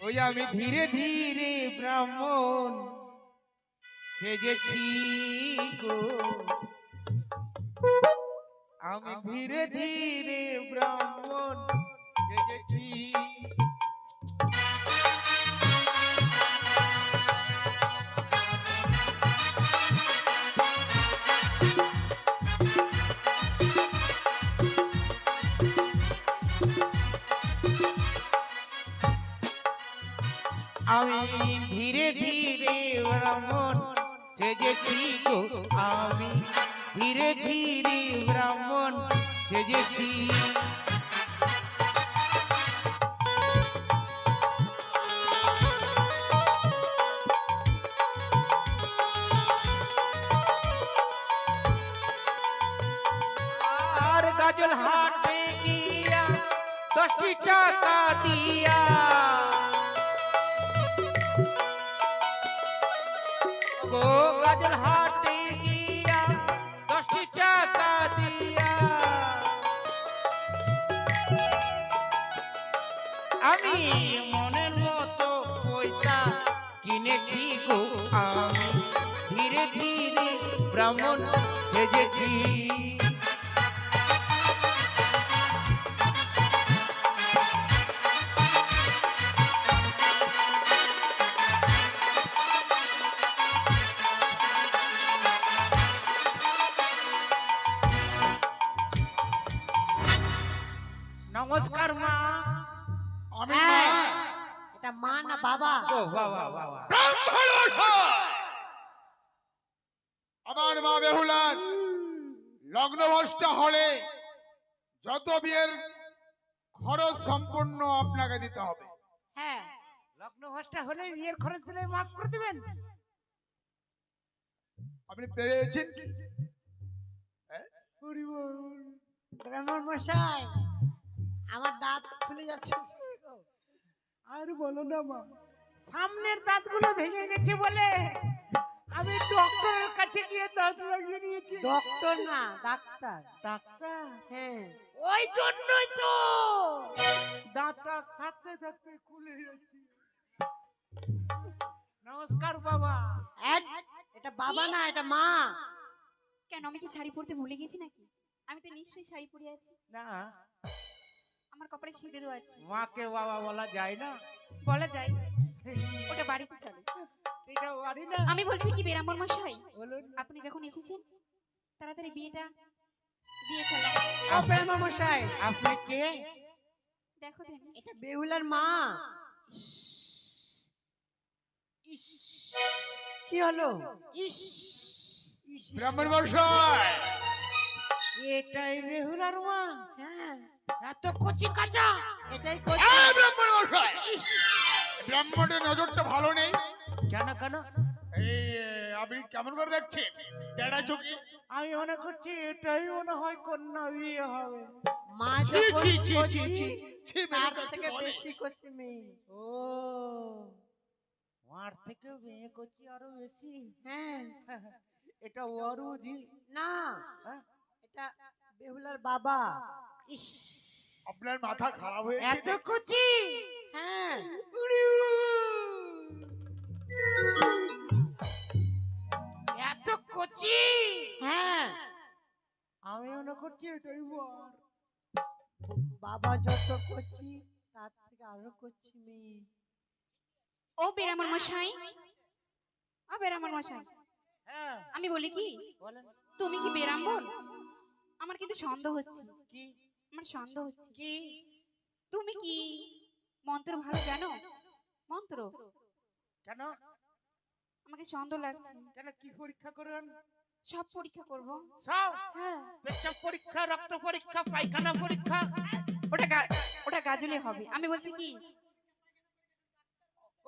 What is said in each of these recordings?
ওই আমি ধীরে ধীরে ব্রাহ্মণ সেজেছি গো, আমি ধীরে ধীরে ব্রাহ্মণ সেজেছি। আমি ধীরে ধীরে ব্রাহ্মণ সেজেছি গো, আমি ধীরে ধীরে ব্রাহ্মণ সেজেছি। আর গাজল হাটে গিয়া 10টি টাকা দিয়া, গো গাজল হাটে গিয়া 10টি টাকা দিয়া আমি মনের মতো বইটা কিনেছি গো, আমি ধীরে ধীরে ব্রাহ্মণ সেজেছি। নমস্কার মা। আমি এটা মা না বাবা? ও বাবা বাবা। আমার মা বেহুলার লগ্নভ্রষ্ট হলে যত বিয়ের খরচ সম্পূর্ণ আপনাকে দিতে হবে। হ্যাঁ, লগ্ন হস্তা হলে বিয়ের খরচ দিলে মাফ করে দিবেন। আপনি পেয়েছেন কি? ব্রাহ্মণ মশাই, আমার দাঁত খুলে যাচ্ছে। আর বলো না মা, সামনের দাঁতগুলো ভেঙে গেছে বলে আমি ডক্টরের কাছে গিয়ে দাঁত লাগিয়ে নিয়েছি। ডক্টর না, ডাক্তার। ডাক্তার? হ্যাঁ, ওই জন্যই তো দাঁতটা থাকতে থাকতে খুলে যাচ্ছে। নমস্কার বাবা। এটা বাবা না, এটা মা। কেন, আমি কি শাড়ি পরতে ভুলে গেছি নাকি? আমি তো নিশ্চয়ই শাড়ি পরে আছি। না, আমার কপালে সিঁদুরও আছে। মাকে বাবা বলা যায় না। বলা যায়, ওটা বাড়িতে চলে। এটা বাড়ি না। আমি বলছি কি বেরাম্বর মশাই, বলুন। আপনি যখন এসেছেন তাড়াতাড়ি বিয়েটা দিয়ে ফেলেন। ও ব্রাহ্মণ মশাই, আপনি কে? দেখো দেন, এটা বেহুলার মা। কি হলো? ইস, ব্রাহ্মণ মশাই, এটাই বেহুলার মা? হ্যাঁ, এত কচি কাঁচা? এটাই ব্রাহ্মণ মশাই, ব্রাহ্মণের নজরটা ভালো নেই। কেন কেন? এই আপনি কেমন করে দেখছেন? টেড়া চোখে। আমি মনে করছি এটাই মনে হয় কন্যা বিয়ে হবে। মা ছি, যখন ছি, ছি, ছি, করছি, ছি, ছি, তার বেরোতে থেকে বলে। বেশি করছে মেয়ে। ও, মার থেকে বিয়ে করছি আরো বেশি। হ্যাঁ, এটা ওয়ারুজি না, হ্যাঁ? এটা বেহুলার বাবা। ইস, আপনার মাথা খারাপ হয়েছে। এত কচি? হ্যাঁ, এত কচি? হ্যাঁ, আমি মনে করছি এটাই বর। বাবা যত করছি তার থেকে আরো করছি মেয়ে। ও বেরাম্বর মশাই, ও বেরাম্বর মশাই, হ্যাঁ, আমি বলি কি, বলেন। তুমি কি বেরাম্বর? আমার কিন্তু সন্দেহ হচ্ছে। কি আমার সন্দেহ হচ্ছে, কি? তুমি কি মন্ত্র ভালো জানো? মন্ত্র? কেন আমাকে সন্দেহ লাগছে। কেন, কি পরীক্ষা করবেন? সব পরীক্ষা করব। সব? হ্যাঁ, পেশাব পরীক্ষা, রক্ত পরীক্ষা, পায়খানা পরীক্ষা? ওটা গাজলে হবে। আমি বলছি কি,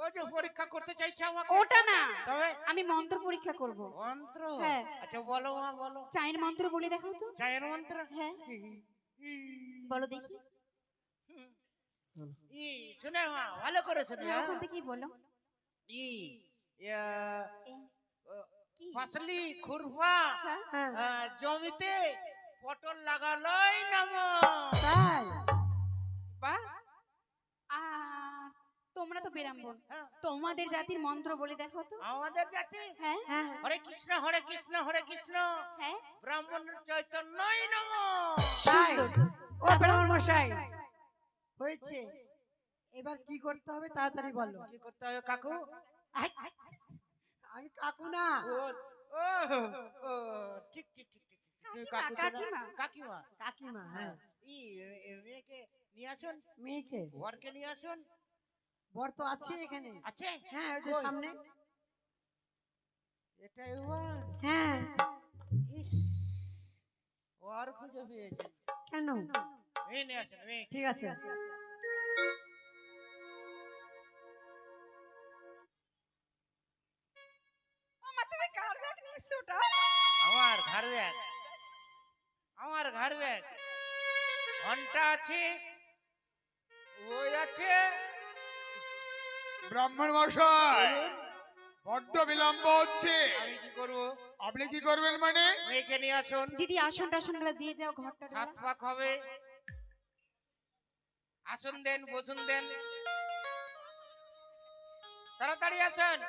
ওই যে পরীক্ষা করতে চাইছে আমাকে। ওটা না, তবে আমি মন্ত্র পরীক্ষা করব। মন্ত্র? হ্যাঁ। আচ্ছা বলো মা, বলো। চায়ের মন্ত্র বলে দেখাও তো। চায়ের মন্ত্র? হ্যাঁ, বলো দেখি। ই শুনে মা, ভালো করে শুনে। হ্যাঁ, ওখান থেকেই বলো। ই ইয়া, এ, কি? ফসলি খুরফা হ্যাঁ, জমিতে পটল লাগালোই নাম। তাই? বাহ। আর তোমরা তো বেরাম্বন, হ্যাঁ। তোমাদের জাতির মন্ত্র বলে দেখো তো। আমাদের জাতি হ্যাঁ হরে কৃষ্ণ হরে কৃষ্ণ হরে কৃষ্ণ হ্যাঁ। ব্রাহ্মণের চৈতন্যই নম। তাই ও ব্রাহ্মণ মশাই হয়েছে, এবার কি করতে হবে তাড়াতাড়ি বলো। কি করতে হবে কাকু? আমি কাকু না, ও ও ও ঠিক ঠিক ঠিক ঠিক ঠিক। তুমি কাকু তো না? কাকিমা। কাকিমা। কাকিমা। হ্যাঁ, মেয়েকে নিয়ে আসুন, মেয়েকে বরকে নিয়ে আসুন। বর তো আছে এখানে। আছে? হ্যাঁ, ওই যে কই? সামনে। এটাই বর? হ্যাঁ, ইস, বর খুঁজে পেয়েছি। কেন? মেয়ে নিয়ে আসুন, মেয়ে। ঠিক আছে। আমার তুমি কার ব্যাগ নিয়েছো ওটা? আমার ঘর ব্যাগ, আমার ঘর ব্যাগ। ঘন্টা আছে, ওই আছে। ব্রাহ্মণ মশাই বড্ড বিলম্ব হচ্ছে, আমি কি করবো? আপনি কি করবেন মানে? মেয়েকে নিয়ে আসুন, দিদি আসন টাসনগুলো দিয়ে যাও ঘরটা। সাত পাক হবে। আসুন দেন, বসুন দেন, তাড়াতাড়ি আসুন।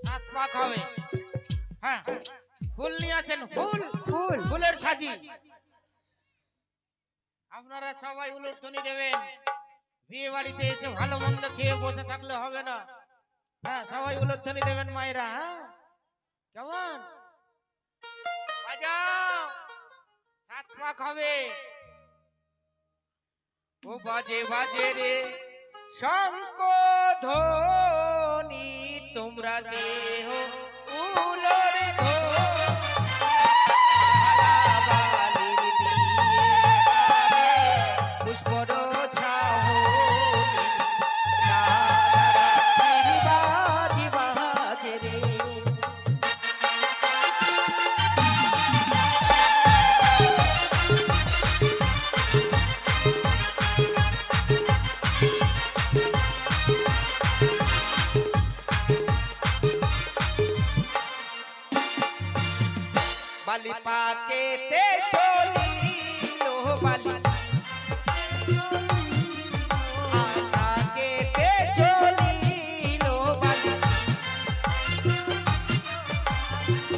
সাত পাক হবে। হ্যাঁ, ফুল নিয়ে আসেন, ফুল ফুল। ফুলের সাজি। আপনারা সবাই উলুধ্বনি দেবেন। বিয়ে বাড়িতে এসে ভালো মন্দ খেয়ে বসে থাকলে হবে না। হ্যাঁ, সবাই উলুধ্বনি দেবেন মায়েরা। হ্যাঁ, কেমন? বাজাও, সাত পাক হবে। ও বাজে বাজে রে শঙ্খ ধ্বনি, তোমরা দেহ উলর পুষ্পর বালি পাকেতে চলিল বালি পাকেতে চলিল বালি,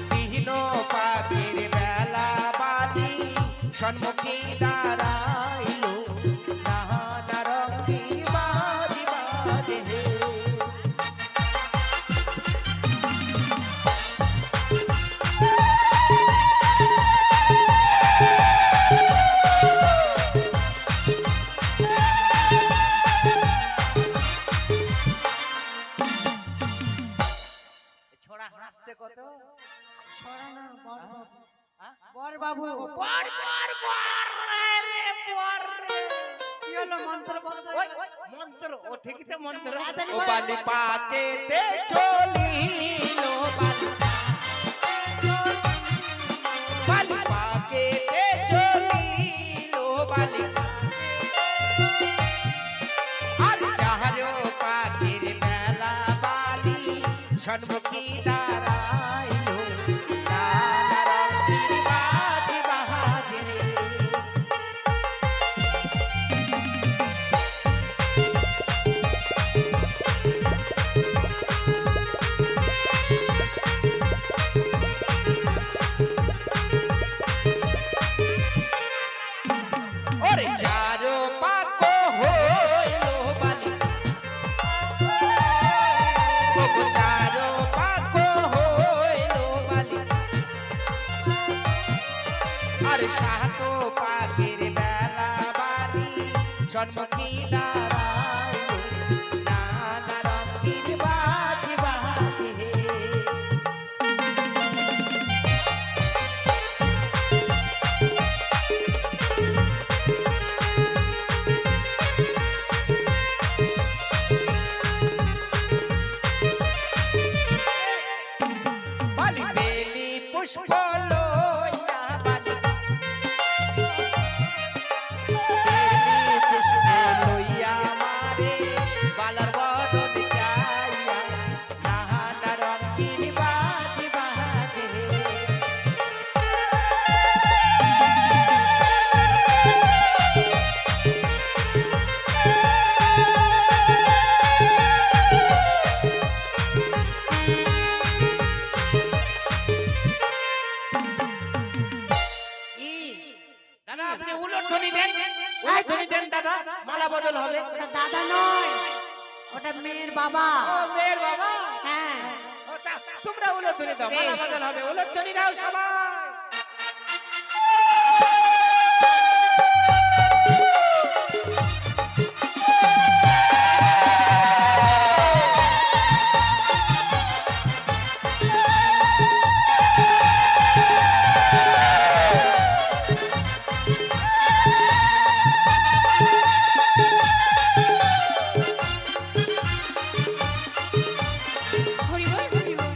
বিহীন পাখির বেলা বালি সম্মুখী দাঁড়াইল, নানা রঙি বাজি বাজে হে। ছোড়া হাসছে কত? ছড়া না, বর বাবু। হ্যাঁ? বর বাবু। বর বর বর রে বর। কি হলো, মন্ত্র বন্ধ ওই, হয়ে গেল? ওই, মন্ত্র, ও ঠিকই তো মন্ত্র। তাড়াতাড়ি ও বলো। বালি পাকেতে চলিল বালি, বালি পাকেতে চলিল বালি, আর যাহারও পাখির মেলা বালি সম্মুখী দাঁড়াইল, নানা রঙিন বাজি বাজে রে। ওরে চারো পাক হইল বালি, ওগো চারো পাক হইল বালি, আর সাত পাখির বেলা বালি সম্মুখী দাঁড়াইল, নানা রঙিন বাজি বাজে হে। বালি বেলি পুষ্প লইয়া বালি, বেলি পুষ্প লইয়া বদল হবে? ওটা দাদা নয়, ওটা মেয়ের বাবা। ও মেয়ের বাবা। হ্যাঁ, ও তোমরা উলুধ্বনি দাও, মালা বদল হবে, উলুধ্বনি দাও সবাই। হরিবল হরিবল।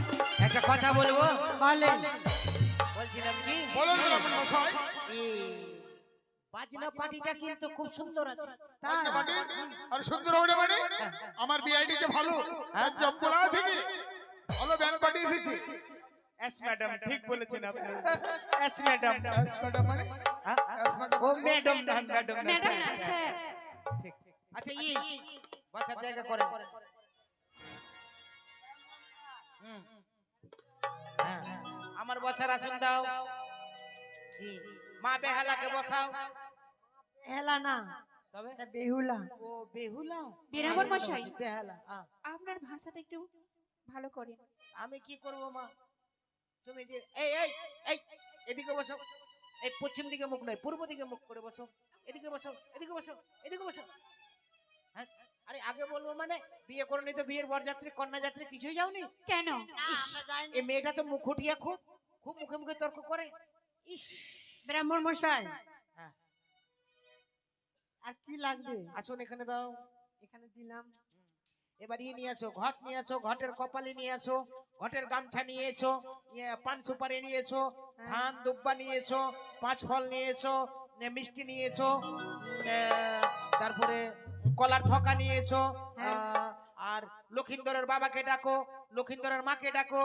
একটা কথা বলবো, বলেন। বলছিলাম কি বলুন ব্রাহ্মণ মশাই। এই বাজনা পার্টিটা কিন্তু খুব সুন্দর আছে। তাই মানে আর সুন্দর হবে মানে আমার বিআইডি কে ভালো জম্পলা থেকে ভালো ব্যান্ড পার্টি এসেছে। এস ম্যাডাম, ঠিক বলেছেন আপনি। S madam. ম্যাডাম মানে ও ম্যাডাম না, ম্যাডাম না, ম্যাডাম স্যার, না স্যার। ঠিক। আচ্ছা বসার জায়গা করেন। হ্যাঁ, আমার বসার আসন দাও। মা বেহালাকে বসাও। হেলা না, তবে এটা বেহুলা। ও বেহুলা। বীরাবর মশাই। বেহালা। আপনার ভাষাটা একটু ভালো করেন। আমি কি করব মা? তুমি যে এই এই এই এদিকে বসো। এই পশ্চিম দিকে মুখ নয়, পূর্ব দিকে মুখ করে বসো। এদিকে বসো, এদিকে বসো, এদিকে বসো। হ্যাঁ, আরে আগে বলবো মানে বিয়ে করে নি তো বিয়ের বরযাত্রী কন্যাযাত্রী কিছুই যাওনি? কেন? এই মেয়েটা তো মুখ উঠিয়া খুব খুব মুখে মুখে তর্ক করে। ইস, ব্রাহ্মণ মশাই, হ্যাঁ। আর কি লাগবে? আসুন এখানে দাও। এখানে দিলাম। এবার নিয়ে আসো, ঘট নিয়ে আসো, ঘটের কপালি নিয়ে আসো, ঘটের গামছা নিয়ে এসো, পান সুপারি নিয়ে এসো, ধান দুব্বা নিয়ে এসো, 5 ফল নিয়ে এসো, মিষ্টি নিয়ে এসো, তারপরে কলার থকা নিয়ে এসো, আর লক্ষিন্দরের বাবাকে ডাকো, লক্ষিন্দরের মাকে ডাকো,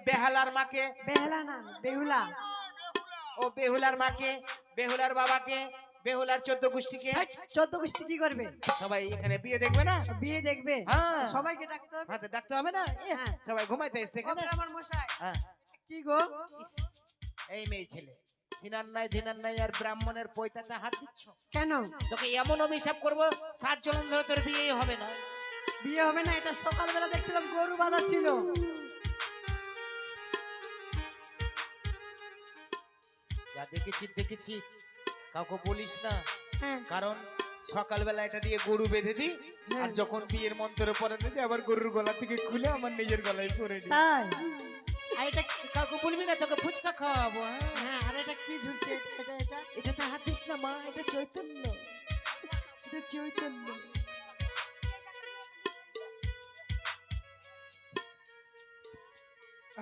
বেহালার মাকে, বেহুলা না, বেহুলা। ও বেহুলার মাকে, বেহুলার বাবাকে, বেহুলার 14 গোষ্ঠীকে। 14 গোষ্ঠী কি করবে? সবাই এখানে বিয়ে দেখবে না? বিয়ে দেখবে? হ্যাঁ। সবাইকে ডাকতে হবে। হ্যাঁ, তো ডাকতে হবে না? হ্যাঁ। সবাই ঘুমাইতে এসছে ও এখানে। ব্রাহ্মণ মশাই, হ্যাঁ, কি গো? এই মেয়ে ছেলে সিনার নাই ধিনার নাই আর ব্রাহ্মণের পৈতাতে হাত দিচ্ছ। কেন তোকে এমন অভিশাপ করবো 7 জনম ধরে তোর বিয়েই হবে না। বিয়ে হবে না? এটা সকালবেলা দেখছিলাম গরু বাঁধা ছিল। যা দেখেছি কাউকে বলিস না, হ্যাঁ, কারণ সকালবেলা এটা দিয়ে গরু বেঁধে দিই, আর যখন বিয়ের মন্ত্র পরে দিই আবার গরুর গলা থেকে খুলে আমার নিজের গলায় পরে দিই। তাই? আর এটা কাউকে বলবি না, তোকে ফুচকা খাওয়াবো। হ্যাঁ, হ্যাঁ, আর এটা কি ঝুলছে? এটা এটাতে হাত দিস না মা, এটা চৈতন্য, এটা চৈতন্য।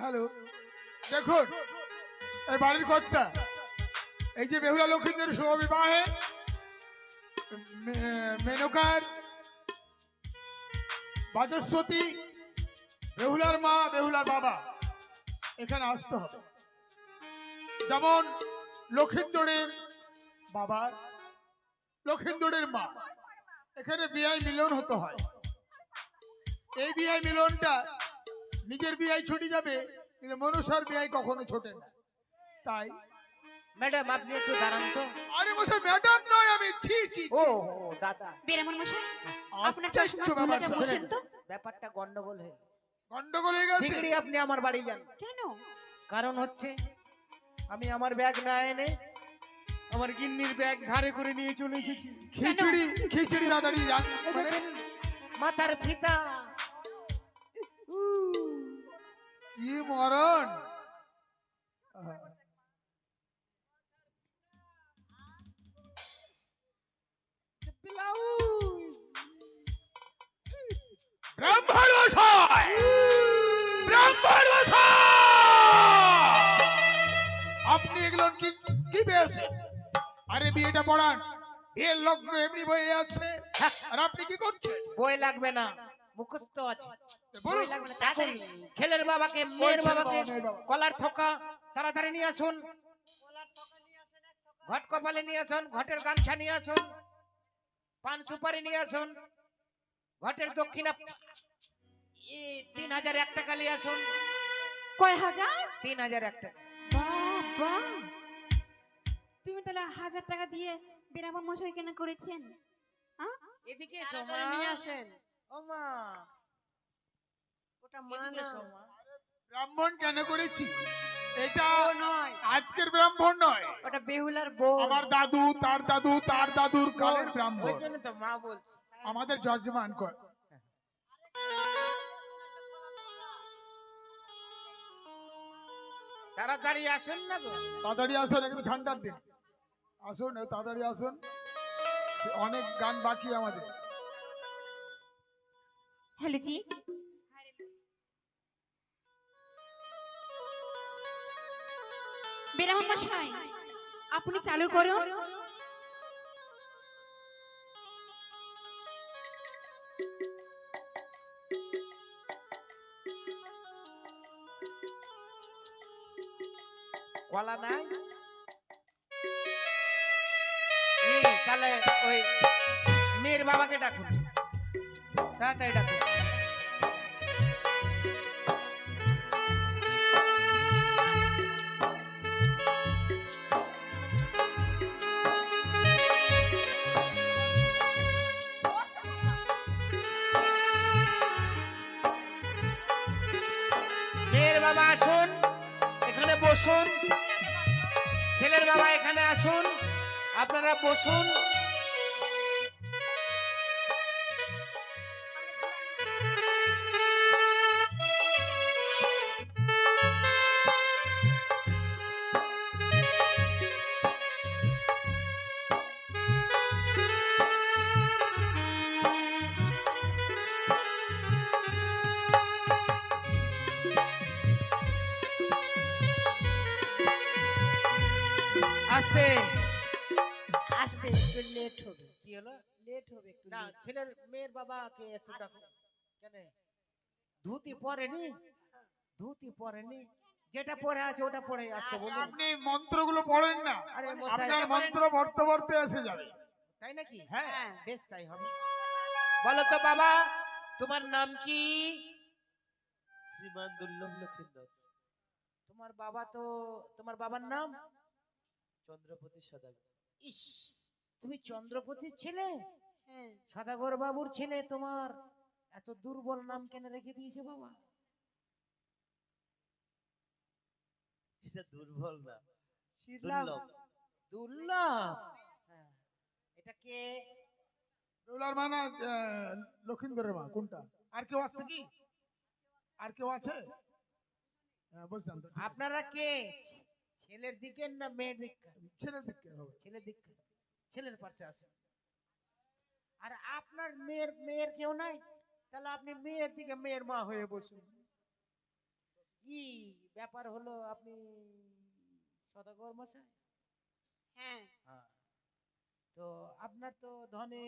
হ্যালো, দেখুন এই বাড়ির কর্তা, এই যে বেহুলা লক্ষিন্দর শুভ বিবাহে মেনকার বাচস্পতি, বেহুলার মা, বেহুলার বাবা এখানে আসতে হবে। যেমন লক্ষিন্দরের বাবা, লক্ষিন্দরের মা, এখানে বিয়ে মিলন হতে হয়। এই বিয়ে মিলনটা নিজের বিয়ে ছুটে যাবে, কিন্তু মনুষ্যর বিয়ে কখনো ছোটে না। তাই ম্যাডাম আপনি একটু দাঁড়ান তো। আরে বসে ম্যাডাম নয়, আমি ছি ছি ও ছি। ও দাদা, বীরাবর মশাই, আপনার আশ্চর্য চশমা ব্যাপার খুলে স্যার। বলছেন তো? ব্যাপারটা গন্ডগোল হয়ে গেছে। গন্ডগোল হয়ে গেছে। শীঘ্রই আপনি আমার বাড়ি যান। কেন? কারণ হচ্ছে আমি আমার ব্যাগ না এনে আমার গিন্নির ব্যাগ ধারে করে নিয়ে চলে এসেছি। খিচুড়ি খিচুড়ি তাড়াতাড়ি যান। এই দেখেন, মাথার ফিতা। কি মরণ! ব্লাউজ। ব্রাহ্মণ মশাই! ব্রাহ্মণ মশাই! আপনি এগুলো কি কি পেয়েছেন? আরে বিয়েটা পড়ান, বিয়ের লগ্ন এমনি বয়ে যাচ্ছে, আর আপনি কি করছেন? বই লাগবে না, মুখস্থ আছে। বলুন। এখন ছেলের বাবাকে, মেয়ের ছেলের বাবাকে বাবা, মেয়ের বাবা। কলার থোকা তাড়াতাড়ি নিয়ে আসুন, ঘট কপালে নিয়ে আসুন, ঘটের গামছা নিয়ে আসুন, পান সুপারি নিয়ে আসুন, ঘটের দক্ষিণা 3001 টাকা নিয়ে আসুন। কয় হাজার? 3001 টাকা। বাবা, তুমি তাহলে 1000 টাকা দিয়ে বীরাবর মশাই কেনা করেছেন? হ্যাঁ? এদিকে এসো মা। তাড়াতাড়ি নিয়ে আসেন। ও মা, ওটা মা এদিকে না, এসো মা। ব্রাহ্মণ কেন করেছি? এটা ও নয়, আজকের ব্রাহ্মণ নয়, ওটা বেহুলার বউ। আমার দাদু তার দাদু তার দাদুর কালের ওই ব্রাহ্মণ, জন্য তো মা বলছি। আমাদের যজমান কর। তাড়াতাড়ি আসুন না গো। তাড়াতাড়ি আসুন, একটু ঠান্ডার দিন আসুন, তাড়াতাড়ি আসুন, অনেক গান বাকি আমাদের। হ্যালো জি, বেরাম মশাই আপনি চালু করুন। কলা নাই? তাহলে ওই মেয়ের বাবাকে ডাকুন, তাড়াতাড়ি ডাকুন। মেয়ের বাবা আসুন, এখানে বসুন। ছেলের বাবা এখানে আসুন, আপনারা বসুন। আস্তে। আসবে, একটু লেট হবে, কি হলো? লেট হবে একটু। না, ছেলের মেয়ের বাবাকে একটু ডাকুন। কেন ধুতি পরেনি? ধুতি পরেনি, যেটা পরে আছে ওটা পরে আসতে বলুন। আপনি মন্ত্রগুলো পড়েন না, আরে মশাই, আপনার মন্ত্র ভরতে ভরতে এসে যাবে। তাই নাকি? হ্যাঁ, বেশ তাই হবে। বলো তো বাবা, তোমার নাম কি? শ্রীমান দুর্লভ লক্ষিন্দর, তোমার বাবা তো, তোমার বাবার নাম? চন্দ্রপতি সদাগর। ইস, তুমি চন্দ্রপতির ছেলে? হ্যাঁ, সদাগর বাবুর ছেলে, তোমার এত দুর্বল নাম কেন রেখে দিয়েছে বাবা? এটা দুর্বল না, শিরলাম। দুর্লভ। দুর্লভ? হ্যাঁ। এটা কে? দৌলার মা না লক্ষিন্দরের মা? কোনটা? আর কেউ আসছে কি? আর কেউ আছে? হ্যাঁ, বুঝলাম তো, ঠিক আছে। আপনারা কে? ছেলের দিকে না মেয়ের দিকে? ছেলের দিকে হবে। ছেলের দিকে। ছেলের পাশে আসুন। আর আপনার মেয়ের মেয়ের কেউ নাই? তাহলে আপনি মেয়ের দিকে মেয়ের মা হয়ে বসুন। কি ব্যাপার হলো আপনি সদাগর মশাই? হ্যাঁ, হ্যাঁ। তো আপনার তো ধনে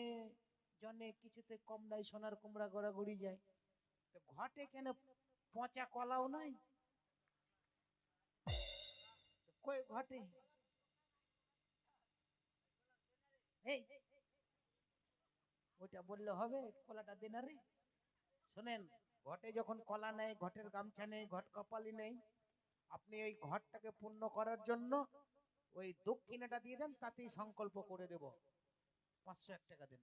জনে কিছুতে কম নাই, সোনার কুমড়া গড়াগড়ি যায়। তো ঘটে কেন পচা কলাও নাই? কই ঘটে? এই, ওইটা বললে হবে? কলাটা দেনা রে। শোনেন, ঘটে যখন কলা নেই, ঘটের গামছা নেই, ঘট কপালি নেই, আপনি ওই ঘরটাকে পূর্ণ করার জন্য ওই দক্ষিণাটা দিয়ে দেন, তাতেই সংকল্প করে দেব। 501 টাকা দেন।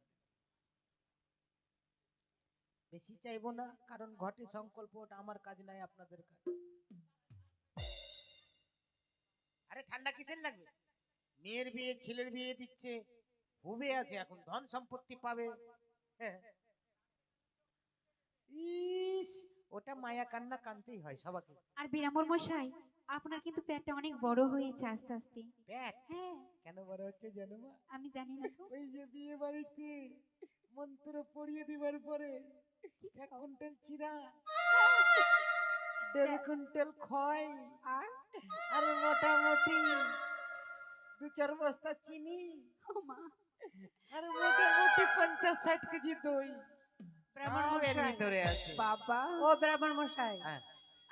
বেশি চাইবো না, কারণ ঘটে সংকল্প, ওটা আমার কাজ নাই, আপনাদের কাজ। আরে ঠান্ডা কিসের লাগবে? মেয়ের বিয়ে ছেলের বিয়ে দিচ্ছে, হুবে আছে, এখন ধন সম্পত্তি পাবে। হ্যাঁ। ইস, ওটা মায়া কান্না কানতেই হয় সবাইকে। আর বিরামর মশাই আপনার কিন্তু পেটটা অনেক বড় হয়েছে আস্তে আস্তে। পেট হ্যাঁ, কেন বড় হচ্ছে জানো মা? আমি জানি না তো। ওই যে বিয়ে বাড়িতে মন্ত্র পড়িয়ে দিবার পরে 1 কুইন্টাল চিরা, 1.5 কুইন্টাল খয়, আর মোটামুটি 2-4 বস্তা চিনি, ও মা, আর মোটামুটি 50-60 কেজি দই ব্রাহ্মণ সব এর মশাই। ভিতরে আছে। বাবা, ও ব্রাহ্মণ মশাই, হ্যাঁ,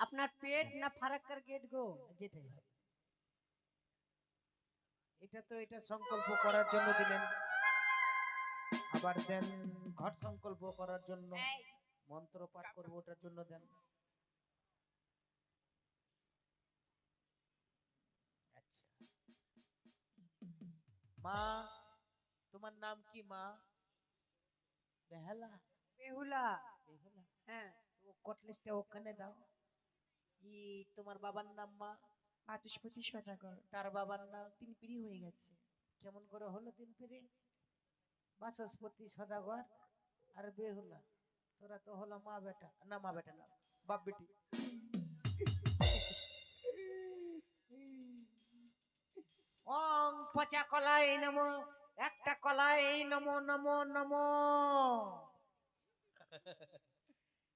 আপনার পেট না ফারাক্কার গেট গো? যেটাই হয়। এটা তো এটা সংকল্প করার জন্য দিলেন, আবার দেন ঘট সংকল্প করার জন্য, মন্ত্র পাঠ করবো ওটার জন্য দেন। আচ্ছা মা, তোমার নাম কি মা? বেহালা বেহুলা। বেহুলা হ্যাঁ, তো কটলিস্টটা ওখানে দাও। ই তোমার বাবার নাম মা? বাচস্পতি সদাগর। তার বাবার নাম? তিন পিড়ি হয়ে গেছে। কেমন করে হলো তিন পিড়ি? বাচস্পতি সদাগর আর বেহুলা, তোরা তো হলো মা বেটা, না মা বেটা না, বাপ বেটি। ওং পচা কলাই নমো, একটা কলাই নমো নমো নমো।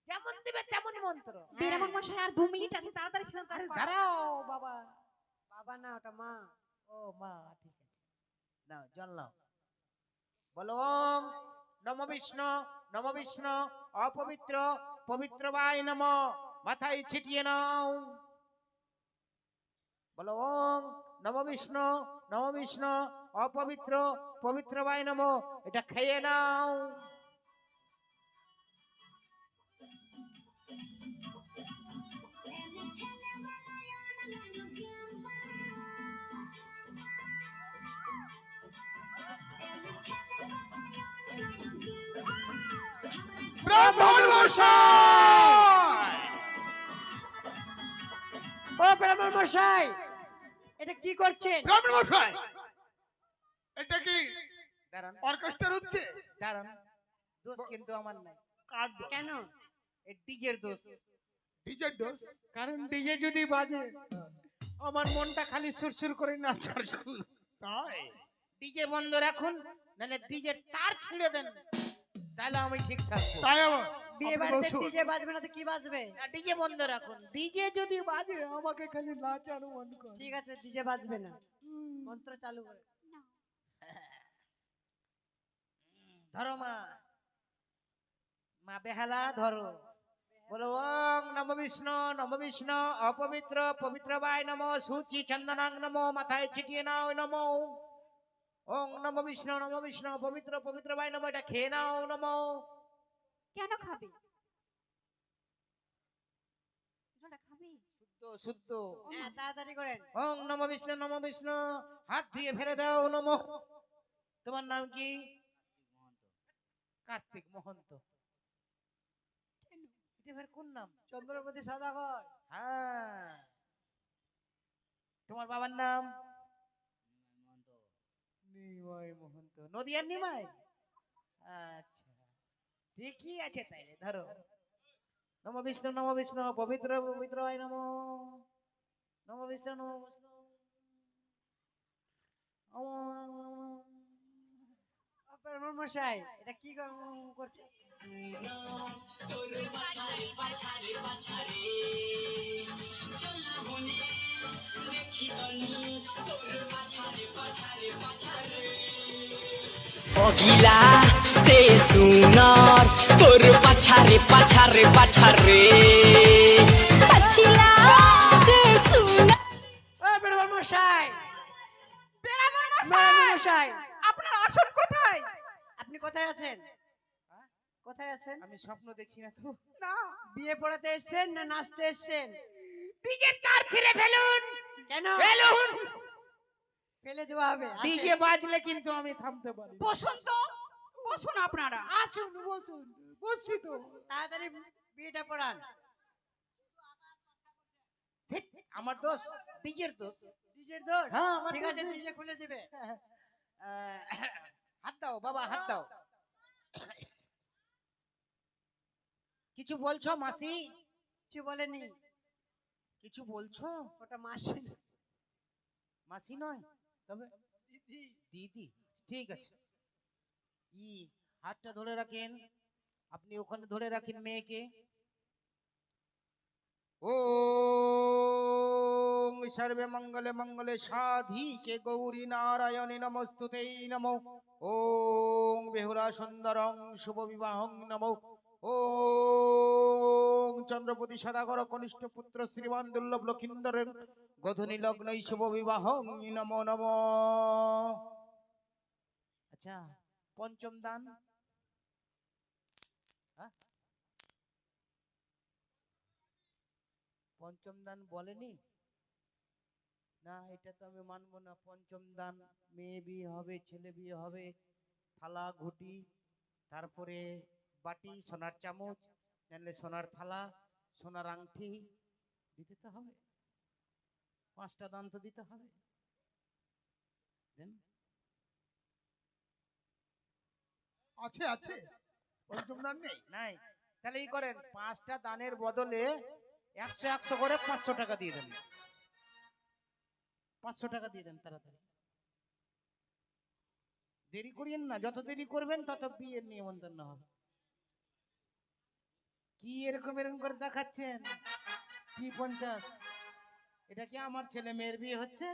যেমন দিবে তেমন মন্ত্র। বেরামন মশাই আর 2 মিনিট আছে, তাড়াতাড়ি সিদ্ধান্ত আরে করো। দাঁড়াও বাবা। বাবা না, ওটা মা। ও মা, ঠিক আছে, নাও জল নাও। বলো ওং নম বিষ্ণু, নম বিষ্ণু, অপবিত্র পবিত্র বাই নম, মাথায় ছিটিয়ে নাও। বলো ওং নম বিষ্ণু, নম বিষ্ণু, অপবিত্র পবিত্র বাই নম, এটা খেয়ে নাও। ব্রাহ্মণ মশাই! ও ব্রাহ্মণ মশাই, এটা কি করছেন? ব্রাহ্মণ মশাই, এটা কি দাঁড়ান অর্কেস্ট্রা হচ্ছে? দাঁড়ান, দোষ কিন্তু আমার নাই। কার দোষ? কেন? এই ডিজের দোষ। ডিজের দোষ? কারণ ডিজে যদি বাজে আমার মনটা খালি সুরসুর করে নাচার জন্য। তাই? ডিজে বন্ধ রাখুন, নাহলে ডিজের তার ছিঁড়ে দেন, তাহলে আমি ঠিক থাকবো। তাই আবার বিয়ে আপনি বাড়িতে বসুন। ডিজে বাজবে না তো কি বাজবে? না, ডিজে বন্ধ রাখুন। ডিজে যদি বাজে আমাকে খালি নাচানো মন করে। ঠিক আছে, ডিজে বাজবে না, মন্ত্র চালু করে। ধরো মা, মা বেহালা ধরো। বলো ওং নম বিষ্ণু, নম বিষ্ণু, অপবিত্র পবিত্র বাই নমো, সুচি চন্দনাং নমো, মাথায় ছিটিয়ে নাও নমো। ওং নম বিষ্ণু, নম বিষ্ণু, পবিত্র পবিত্র বাই নমো, এটা খেয়ে নাও নমো। কেন খাবে? জলটা খাবে? শুদ্ধ শুদ্ধ। হ্যাঁ, তাড়াতাড়ি করেন। ওং নম বিষ্ণু, নম বিষ্ণু, হাত ধুয়ে ফেলে দাও নমো। তোমার নাম কি? কার্তিক মহন্ত। এটা এবার কোন নাম? চন্দ্রপতি সদাগর। হ্যাঁ। তোমার বাবার নাম? নিমাই মহন্ত। নদিয়ার নিমাই? আচ্ছা, ঠিকই আছে তাইলে, ধরো। নম বিষ্ণু, নম বিষ্ণু, পবিত্র পবিত্র হয় নম। নম বিষ্ণু, নম বিষ্ণু, ও ব্রাহ্মণ মশাই, এটা কি করছে? অগিলা সে সুনার তোর পাছারে পাছারে পাছারে পাছিলা সে সুনার। ও ব্রাহ্মণ মশাই, বেরামন ব্রাহ্মণ মশাই, মশাই, আপনার আসন কোথায়? আপনি কোথায় আছেন? কোথায় আছেন? আমি স্বপ্ন দেখছি না তো। না, বিয়ে পড়াতে এসেছেন না নাচতে এসেছেন? ডিজের তার ছিঁড়ে ফেলুন, কেন? ফেলুন। ফেলে দেওয়া হবে? আসেন। ডিজে বাজলে কিন্তু আমি থামতে পারি না। বসুন তো, বসুন আপনারা। আসুন বসুন, বসছি তো। তাড়াতাড়ি বিয়েটা পড়ান। ধিৎ, আমার দোষ? ডিজের দোষ? ডিজের দোষ? হ্যাঁ, আমার ঠিক দোষ আছে, নেই। ডিজে খুলে দিবে। হাত দাও বাবা, হাত দাও। কিছু বলছো মাসি? কিছু বলেনি। কিছু বলছো? ওটা মাসি। মাসি নয় তবে দিদি। দিদি, ঠিক আছে। হাতটা ধরে রাখেন, আপনি ওখানে ধরে রাখেন মেয়েকে। ওম সর্বে মঙ্গলে মঙ্গলে সাধিকে গৌরী নারায়ণী নমস্তুতে নমো। ওম বেহুলা সুন্দরং শুভ বিবাহং নমো। ওম চন্দ্রপতি সদাগর কনিষ্ঠ পুত্র শ্রীমান দুর্লভ লক্ষিন্দরের গধূলি লগ্নই শুভ বিবাহং নমো নমো। আচ্ছা, পঞ্চম দান? হ্যাঁ? পঞ্চম দান বলেনি? না, এটা তো আমি মানবো না। পঞ্চম দান মেয়ে বিয়ে হবে, ছেলে বিয়ে হবে, থালা ঘুটি তারপরে বাটি, সোনার চামচ, জানলে সোনার থালা, সোনার আংটি দিতে তো হবে, 5টা দান তো দিতে হবে। দেন। আছে আছে, পঞ্চম দান নেই। নাই, তাহলে এই করেন 5টা দানের বদলে 100 করে 500 টাকা দিয়ে দেন। 500 টাকা দিয়ে দেন তাড়াতাড়ি, দেরি করিয়েন না, যত দেরি করবেন তত বিয়ের নিমন্ত্রণ হবে। কি এরকম এরকম করে দেখাচ্ছেন? কি 50? এটা কি আমার ছেলে মেয়ের বিয়ে হচ্ছে?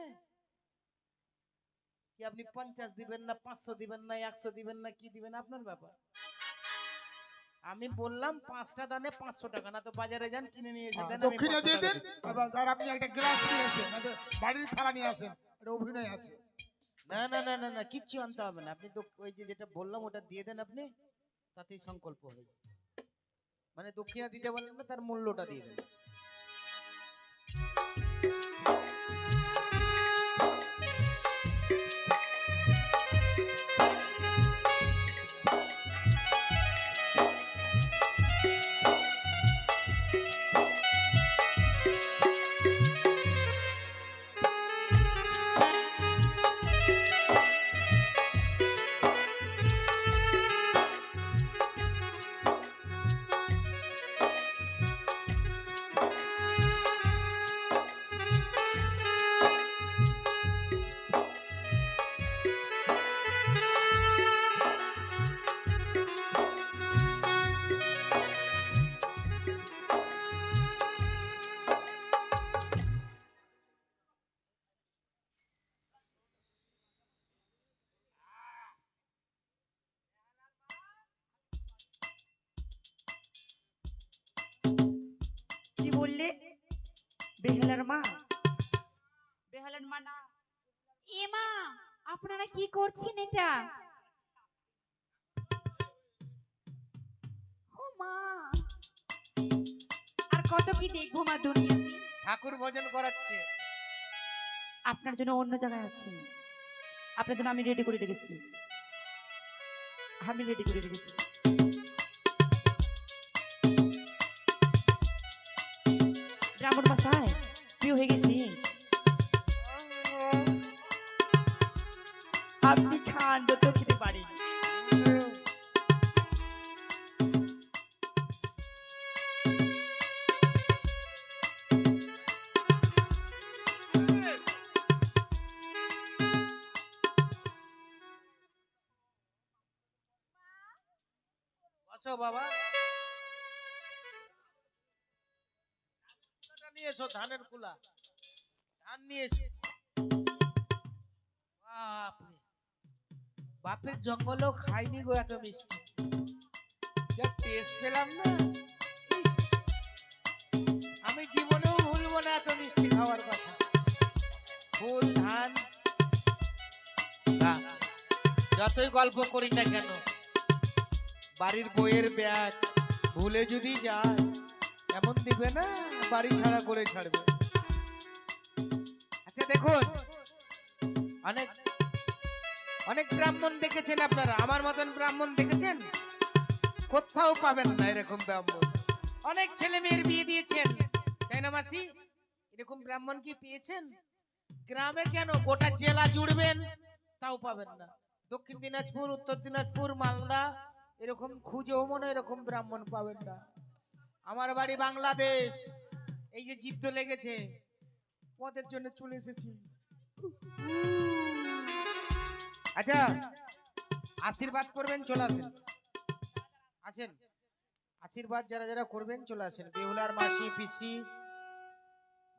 কি আপনি 50 দিবেন না, 500 দিবেন না, 100 দিবেন না, কি দিবেন আপনার ব্যাপার। আমি বললাম 5টা দানে 500 টাকা, না তো বাজারে যান কিনে নিয়ে এসে দেন, আমি দক্ষিণে 500 দিয়ে টাকা দেন। দিচ্ছি। আর বাস, আর আপনি একটা গ্লাস নিয়ে আসেন, না তো বাড়ির থালা নিয়ে আসেন, এটা অভিনয় আছে। না না না না না, কিচ্ছু আনতে হবে না, আপনি তো ওই যে যেটা বললাম ওটা দিয়ে দেন আপনি, তাতেই সংকল্প হয়ে যাবে। মানে দক্ষিণা দিতে বললেন না, তার মূল্যটা দিয়ে দেন। কি বললে? বেহালার মা? বেহালার মা না, এ মা, আপনারা কি করছেন এটা? ও মা, আর কত কি দেখবো মা দুনিয়াতে। ঠাকুর ভোজন করাচ্ছে। আপনার জন্য অন্য জায়গায় আছি, আপনার জন্য আমি রেডি করে রেখেছি, আমি রেডি করে রেখেছি। ব্রাহ্মণ মশাই, প্রিয় হয়ে গেছি, আপনি খান, যত খেতে পারেন। বসো বাবা, নিয়ে এসো, ধানের কুলা, ধান নিয়ে এসো। বাপরে, বাপের জঙ্গলেও খাইনি গো এত মিষ্টি, যা টেস্ট পেলাম না, ইস, আমি জীবনেও ভুলবো না এত মিষ্টি খাওয়ার কথা। ফুল, ধান, বাহ, যতই গল্প করি না কেন, বাড়ির বইয়ের ব্যাগ ভুলে যদি যায়, এমন দিবে না বাড়ি ছাড়া করে ছাড়বে। আচ্ছা দেখুন, অনেক অনেক ব্রাহ্মণ দেখেছেন আপনারা, আমার মতন ব্রাহ্মণ দেখেছেন? কোথাও পাবেন না এরকম ব্রাহ্মণ। অনেক ছেলে মেয়ের বিয়ে দিয়েছেন, তাই না মাসি? এরকম ব্রাহ্মণ কি পেয়েছেন? গ্রামে কেন, গোটা জেলা জুড়বেন তাও পাবেন না। দক্ষিণ দিনাজপুর, উত্তর দিনাজপুর, মালদা, এরকম খুঁজেও মনে এরকম ব্রাহ্মণ পাবেন না। আমার বাড়ি বাংলাদেশ, এই যে যুদ্ধ লেগেছে, ওদের জন্য চলে এসেছি। আচ্ছা, আশীর্বাদ করবেন, চলে আসেন, আসেন, আশীর্বাদ যারা যারা করবেন চলে আসেন। বেহুলার মাসি, পিসি,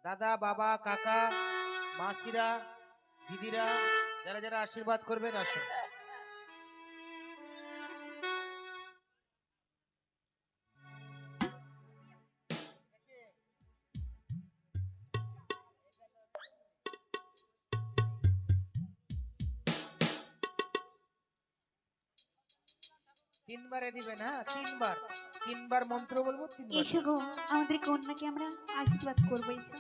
দাদা, বাবা, কাকা, মাসিরা, দিদিরা, যারা যারা আশীর্বাদ করবেন আসুন। তিনবারে দিবেন, হ্যাঁ, তিনবার, তিনবার মন্ত্র বলবো, তিনবার। এসো গো, আমাদের কন্যাকে আমরা আশীর্বাদ করবো, এসো।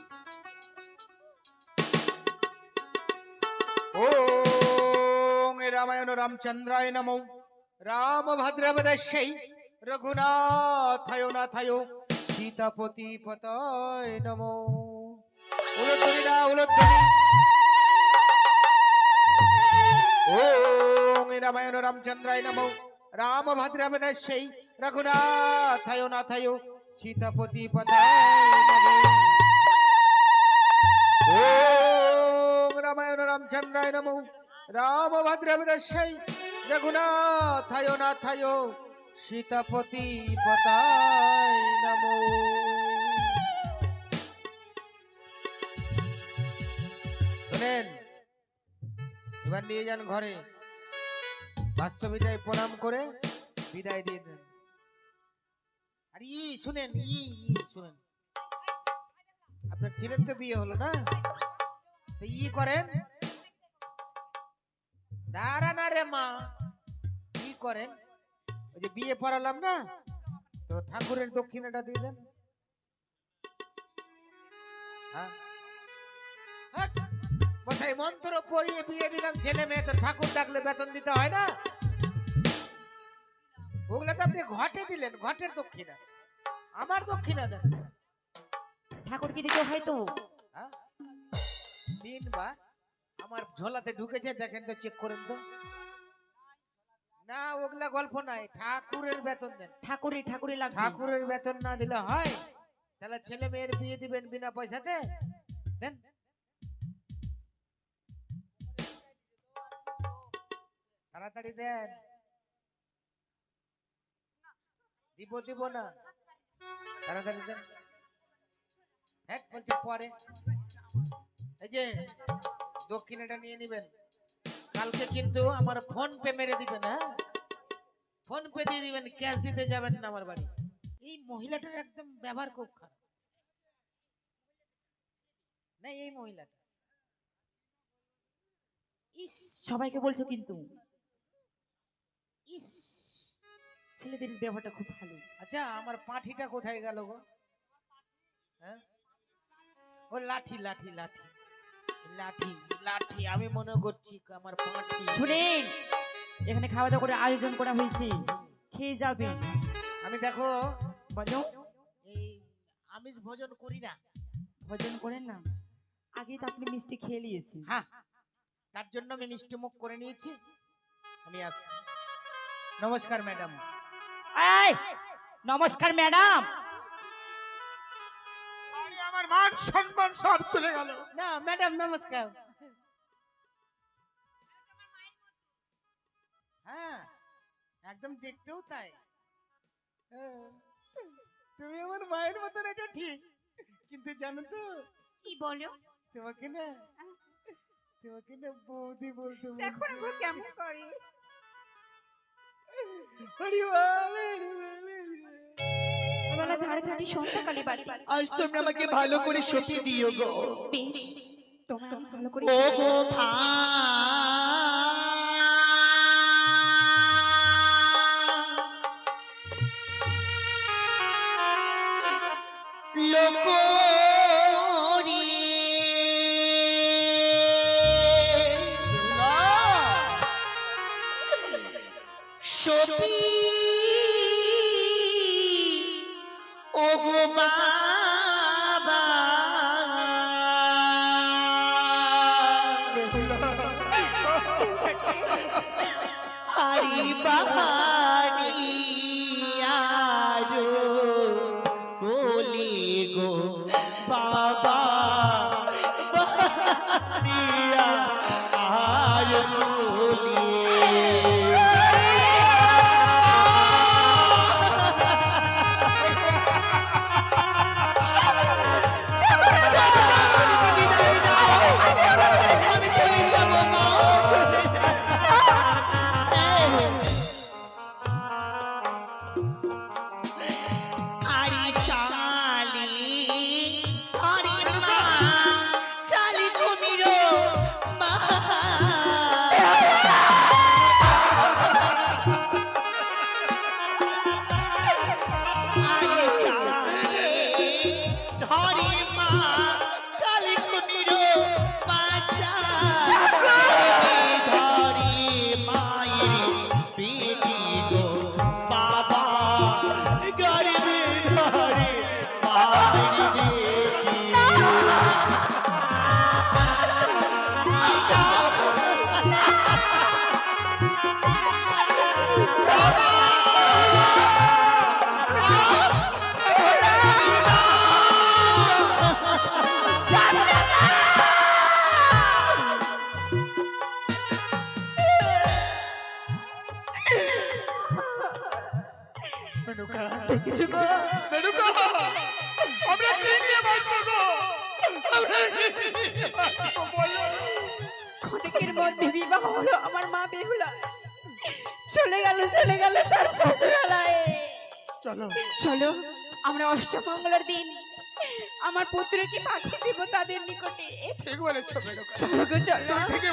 ওম রামায়ণ রামচন্দ্রায় নমঃ। রাম ভদ্রবদস্যৈ রঘুনাথায় নাথায় সীতাপতি পতয় নমো। উলধ্বনি দা উলধ্বনি। ওম রামায়ণ রামচন্দ্রায় নমো। রাম ভদ্রবদস্যৈ রঘুনাথায় নাথায় সীতাপতি পতয় নমো। ওম রামায়ণ রামচন্দ্রায় নমো। রাম ভদ্রবদস্যৈ রঘুনাথায় নাথায় সীতাপতি পতায় নমো। শোনেন, এবার নিয়ে যান ঘরে, বাস্তবিতায় প্রণাম করে বিদায় দিয়ে দেন। আর শুনেন, শুনেন, আপনার ছেলের তো বিয়ে হলো না, তো করেন, দাঁড়া না রে মা, করেন, ওই যে বিয়ে পড়ালাম না, তো ঠাকুরের দক্ষিণাটা দিয়ে দেন। হ্যাঁ, কোথায় মন্ত্র পড়িয়ে বিয়ে দিলাম ছেলে মেয়ে, তো ঠাকুর ডাকলে বেতন দিতে হয় না? ওগুলো তো আপনি ঘটে দিলেন, ঘটের দক্ষিণা, আমার দক্ষিণা দেন। ঠাকুর কি দিতে হয় তো? হ্যাঁ, দিন বা আমার ঝোলাতে ঢুকেছে, দেখেন তো, চেক করেন তো। না, ওগুলা গল্প নাই, ঠাকুরের বেতন দেন। ঠাকুরে লাগবে। ঠাকুরের বেতন না দিলে হয়? তাহলে ছেলে মেয়ের বিয়ে দিবেন বিনা পয়সাতে? দেন। তাড়াতাড়ি দেন। দিব না, তাড়াতাড়ি দেন। হ্যাঁ বলছে পরে। এই যে দক্ষিণাটা নিয়ে নিবেন, কালকে কিন্তু আমার ফোন পে মেরে দিবেন। হ্যাঁ, ফোন পে দিয়ে দিবেন, ক্যাশ দিতে যাবেন না আমার বাড়ি। এই মহিলাটার একদম ব্যবহার খুব খারাপ। না, এই মহিলাটা ইস, সবাইকে বলছো কিন্তু ইস, ছেলেদের ব্যবহারটা খুব ভালো। আচ্ছা, আমার পাঠিটা কোথায় গেল গো? হ্যাঁ, ও লাঠি লাঠি লাঠি লাঠি লাঠি, আমি মনে করছি আমার পাঠি। শুনেন, এখানে খাওয়া দাওয়া করে আয়োজন করা হয়েছে, খেয়ে যাবেন। আমি দেখো, বলো, এই আমিষ ভোজন করি না। ভোজন করেন না? আগেই তো আপনি মিষ্টি খেয়ে নিয়েছি। হ্যাঁ, তার জন্য আমি মিষ্টি মুখ করে নিয়েছি। আমি আসছি। নমস্কার ম্যাডাম। এই, নমস্কার ম্যাডাম। আরে আমার মান সম্মান সব চলে গেল। না ম্যাডাম, নমস্কার। হ্যাঁ, একদম দেখতেও তাই। হ্যাঁ, তুমি আমার মায়ের মতন, এটা ঠিক, কিন্তু জানো তো কি বলো? তোমাকে না বৌদি বলতে দেখো না গো কেমন করে। বেলা ঝাড়াঝাড়ি সন্ধ্যাকালে বাড়ি। আজ তোমরা আমাকে ভালো করে সতী দিও গো। বেশ, তোমাকে আমি ভালো করে ও গো লোকরি সতী ও গো বাবা, হারি বাহারি আরো বলি গো বাবা, বাহারিয়া আর বলি। মেনুকা দেখেছো গো মেনুকা আমরা কি নিয়ে বাঁচবো গো আমরা কি নিয়ে বাঁচবো বলো ক্ষণিকের মধ্যে বিবাহ হলো আমার মা বেহুলা চলে গেল তার শ্বশুরালয়ে। চলো চলো আমরা অষ্টমঙ্গলার দিন আমার পুত্রকে পাঠিয়ে দেবো তাদের নিকটে। ঠিক বলেছো মেনুকা চলো গো চলো। ঠিকই